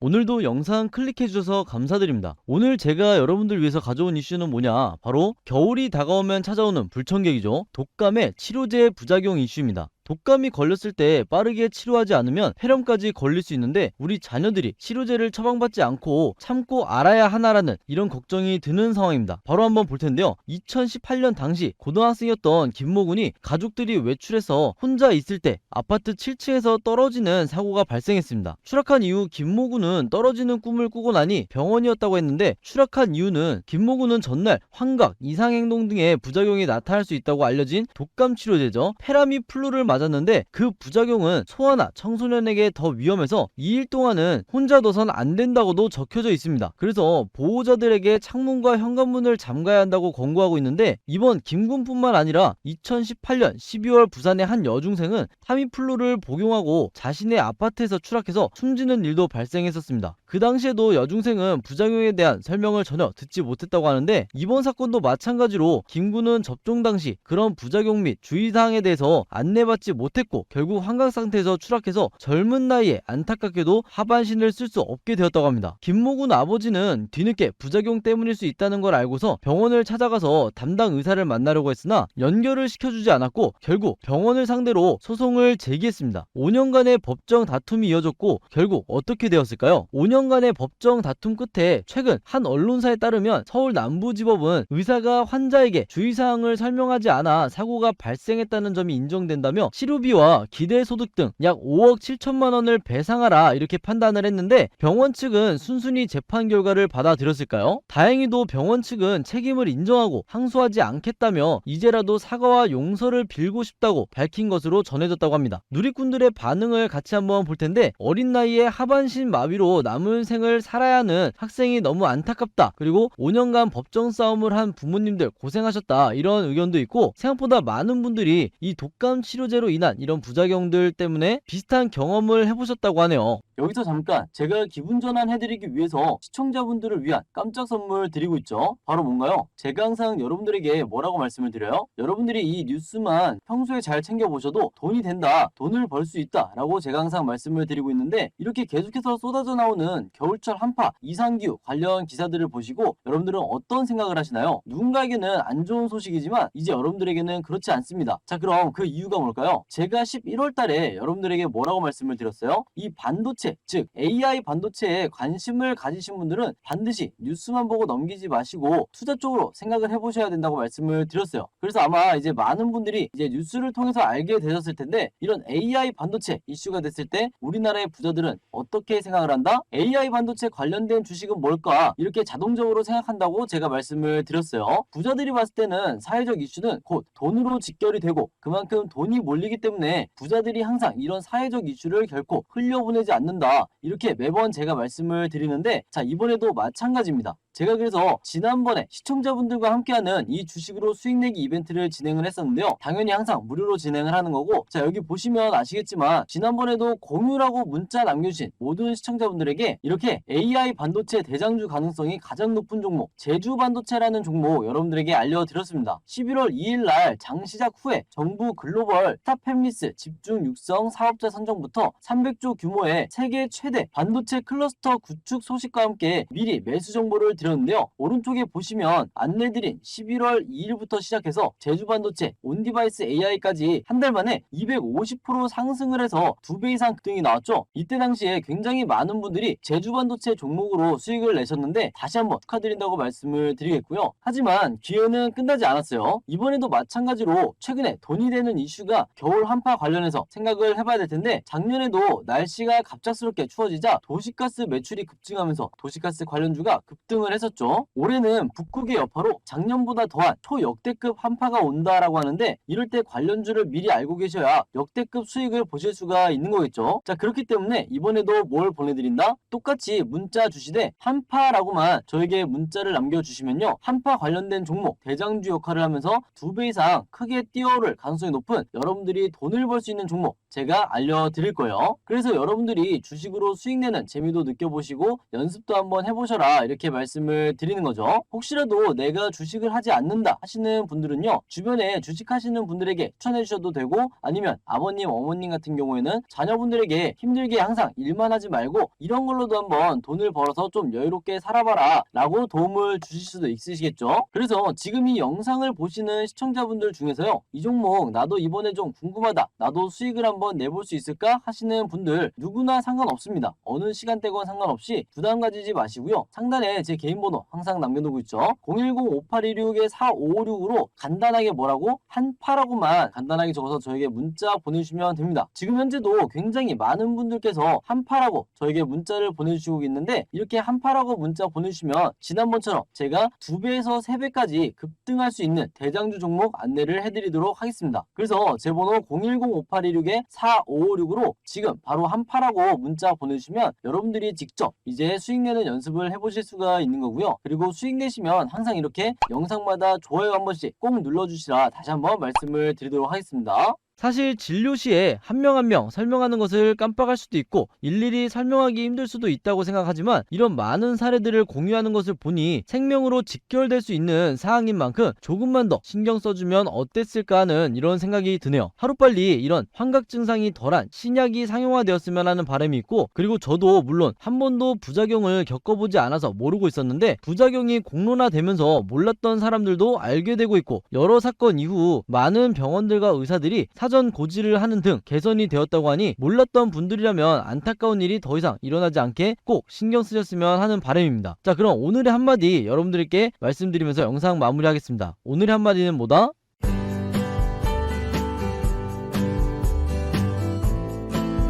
오늘도 영상 클릭해주셔서 감사드립니다. 오늘 제가 여러분들 위해서 가져온 이슈는 뭐냐? 바로 겨울이 다가오면 찾아오는 불청객이죠. 독감의 치료제 부작용 이슈입니다. 독감이 걸렸을 때 빠르게 치료하지 않으면 폐렴까지 걸릴 수 있는데 우리 자녀들이 치료제를 처방받지 않고 참고 알아야 하나라는 이런 걱정이 드는 상황입니다. 바로 한번 볼 텐데요. 2018년 당시 고등학생이었던 김모군이 가족들이 외출해서 혼자 있을 때 아파트 7층에서 떨어지는 사고가 발생했습니다. 추락한 이후 김모군은 떨어지는 꿈을 꾸고 나니 병원이었다고 했는데, 추락한 이유는 김모군은 전날 환각, 이상행동 등의 부작용이 나타날 수 있다고 알려진 독감 치료제죠. 페라미플루를 맞았는데 그 부작용은 소아나 청소년에게 더 위험해서 2일 동안은 혼자 둬선 안 된다고도 적혀져 있습니다. 그래서 보호자들에게 창문과 현관문을 잠가야 한다고 권고하고 있는데, 이번 김군뿐만 아니라 2018년 12월 부산의 한 여중생은 타미플루를 복용하고 자신의 아파트에서 추락해서 숨지는 일도 발생했었습니다. 그 당시에도 여중생은 부작용에 대한 설명을 전혀 듣지 못했다고 하는데, 이번 사건도 마찬가지로 김군은 접종 당시 그런 부작용 및 주의사항에 대해서 안내받지 못했고 결국 환각 상태에서 추락해서 젊은 나이에 안타깝게도 하반신을 쓸 수 없게 되었다고 합니다. 김모군 아버지는 뒤늦게 부작용 때문일 수 있다는 걸 알고서 병원을 찾아가서 담당 의사를 만나려고 했으나 연결을 시켜주지 않았고 결국 병원을 상대로 소송을 제기했습니다. 5년간의 법정 다툼이 이어졌고 결국 어떻게 되었을까요? 5년간의 법정 다툼 끝에 최근 한 언론사에 따르면 서울 남부지법은 의사가 환자에게 주의사항을 설명하지 않아 사고가 발생했다는 점이 인정된다며 치료비와 기대소득 등 약 5억 7천만 원을 배상하라 이렇게 판단을 했는데, 병원 측은 순순히 재판 결과를 받아들였을까요? 다행히도 병원 측은 책임을 인정하고 항소하지 않겠다며 이제라도 사과와 용서를 빌고 싶다고 밝힌 것으로 전해졌다고 합니다. 누리꾼들의 반응을 같이 한번 볼 텐데, 어린 나이에 하반신 마비로 남은 생을 살아야 하는 학생이 너무 안타깝다, 그리고 5년간 법정 싸움을 한 부모님들 고생하셨다, 이런 의견도 있고, 생각보다 많은 분들이 이 독감 치료제로 인한 이런 부작용들 때문에 비슷한 경험을 해보셨다고 하네요. 여기서 잠깐 제가 기분 전환 해드리기 위해서 시청자분들을 위한 깜짝 선물 드리고 있죠. 바로 뭔가요? 제가 항상 여러분들에게 뭐라고 말씀을 드려요? 여러분들이 이 뉴스만 평소에 잘 챙겨보셔도 돈이 된다, 돈을 벌 수 있다 라고 제가 항상 말씀을 드리고 있는데, 이렇게 계속해서 쏟아져 나오는 겨울철 한파, 이상기후 관련 기사들을 보시고 여러분들은 어떤 생각을 하시나요? 누군가에게는 안 좋은 소식이지만 이제 여러분들에게는 그렇지 않습니다. 자, 그럼 그 이유가 뭘까요? 제가 11월 달에 여러분들에게 뭐라고 말씀을 드렸어요? 이 반도체, 즉 AI 반도체에 관심을 가지신 분들은 반드시 뉴스만 보고 넘기지 마시고 투자 쪽으로 생각을 해보셔야 된다고 말씀을 드렸어요. 그래서 아마 이제 많은 분들이 이제 뉴스를 통해서 알게 되셨을 텐데, 이런 AI 반도체 이슈가 됐을 때 우리나라의 부자들은 어떻게 생각을 한다? AI 반도체 관련된 주식은 뭘까? 이렇게 자동적으로 생각한다고 제가 말씀을 드렸어요. 부자들이 봤을 때는 사회적 이슈는 곧 돈으로 직결이 되고 그만큼 돈이 몰리기 때문에 부자들이 항상 이런 사회적 이슈를 결코 흘려보내지 않는다, 이렇게 매번 제가 말씀을 드리는데, 자, 이번에도 마찬가지입니다. 제가 그래서 지난번에 시청자분들과 함께하는 이 주식으로 수익 내기 이벤트를 진행을 했었는데요. 당연히 항상 무료로 진행을 하는 거고, 자, 여기 보시면 아시겠지만 지난번에도 공유라고 문자 남겨주신 모든 시청자분들에게 이렇게 AI 반도체 대장주 가능성이 가장 높은 종목 제주 반도체라는 종목 여러분들에게 알려드렸습니다. 11월 2일 날 장 시작 후에 정부 글로벌 스타팹리스 집중 육성 사업자 선정부터 300조 규모의 세계 최대 반도체 클러스터 구축 소식과 함께 미리 매수 정보를 드렸는데요. 오른쪽에 보시면 안내드린 11월 2일부터 시작해서 제주 반도체, 온디바이스 AI까지 한 달 만에 250% 상승을 해서 2배 이상 급등이 나왔죠. 이때 당시에 굉장히 많은 분들이 제주 반도체 종목으로 수익을 내셨는데 다시 한번 축하드린다고 말씀을 드리겠고요. 하지만 기회는 끝나지 않았어요. 이번에도 마찬가지로 최근에 돈이 되는 이슈가 겨울 한파 관련해서 생각을 해봐야 될 텐데, 작년에도 날씨가 갑작스럽게 추워지자 도시가스 매출이 급증하면서 도시가스 관련주가 급등을 했었죠. 올해는 북극의 여파로 작년보다 더한 초역대급 한파가 온다라고 하는데, 이럴 때 관련주를 미리 알고 계셔야 역대급 수익을 보실 수가 있는 거겠죠. 자, 그렇기 때문에 이번에도 뭘 보내드린다? 똑같이 문자 주시되 한파라고만 저에게 문자를 남겨주시면요, 한파 관련된 종목 대장주 역할을 하면서 2배 이상 크게 뛰어오를 가능성이 높은 여러분들이 돈을 벌 수 있는 종목 제가 알려드릴 거예요. 그래서 여러분들이 주식으로 수익 내는 재미도 느껴보시고 연습도 한번 해보셔라 이렇게 말씀을 드리는 거죠. 혹시라도 내가 주식을 하지 않는다 하시는 분들은요, 주변에 주식하시는 분들에게 추천해 주셔도 되고, 아니면 아버님, 어머님 같은 경우에는 자녀분들에게 힘들게 항상 일만 하지 말고 이런 걸로도 한번 돈을 벌어서 좀 여유롭게 살아봐라 라고 도움을 주실 수도 있으시겠죠. 그래서 지금 이 영상을 보시는 시청자분들 중에서요, 이 종목 나도 이번에 좀 궁금하다, 나도 수익을 한번 내볼 수 있을까 하시는 분들 누구나 상관없습니다. 어느 시간대건 상관없이 부담 가지지 마시고요, 상단에 제 개인 번호 항상 남겨놓고 있죠. 010-5816-4556으로 간단하게 뭐라고? 한파라고만 간단하게 적어서 저에게 문자 보내주시면 됩니다. 지금 현재도 굉장히 많은 분들께서 한파라고 저에게 문자를 보내주시고 있는데, 이렇게 한파라고 문자 보내주시면 지난번처럼 제가 2배에서 3배까지 급등할 수 있는 대장주 종목 안내를 해드리도록 하겠습니다. 그래서 제 번호 010-5816-4556으로 지금 바로 한파라고 문자 보내주시면 여러분들이 직접 이제 수익 내는 연습을 해보실 수가 있는 거고요. 그리고 수익 내시면 항상 이렇게 영상마다 좋아요 한 번씩 꼭 눌러주시라 다시 한번 말씀을 드리도록 하겠습니다. 사실 진료 시에 한 명 한 명 설명하는 것을 깜빡할 수도 있고 일일이 설명하기 힘들 수도 있다고 생각하지만, 이런 많은 사례들을 공유하는 것을 보니 생명으로 직결될 수 있는 사항인 만큼 조금만 더 신경 써주면 어땠을까 하는 이런 생각이 드네요. 하루빨리 이런 환각 증상이 덜한 신약이 상용화되었으면 하는 바람이 있고, 그리고 저도 물론 한 번도 부작용을 겪어보지 않아서 모르고 있었는데 부작용이 공론화되면서 몰랐던 사람들도 알게 되고 있고, 여러 사건 이후 많은 병원들과 의사들이 사전 고지를 하는 등 개선이 되었다고 하니 몰랐던 분들이라면 안타까운 일이 더 이상 일어나지 않게 꼭 신경 쓰셨으면 하는 바람입니다. 자, 그럼 오늘의 한마디 여러분들께 말씀드리면서 영상 마무리하겠습니다. 오늘의 한마디는 뭐다?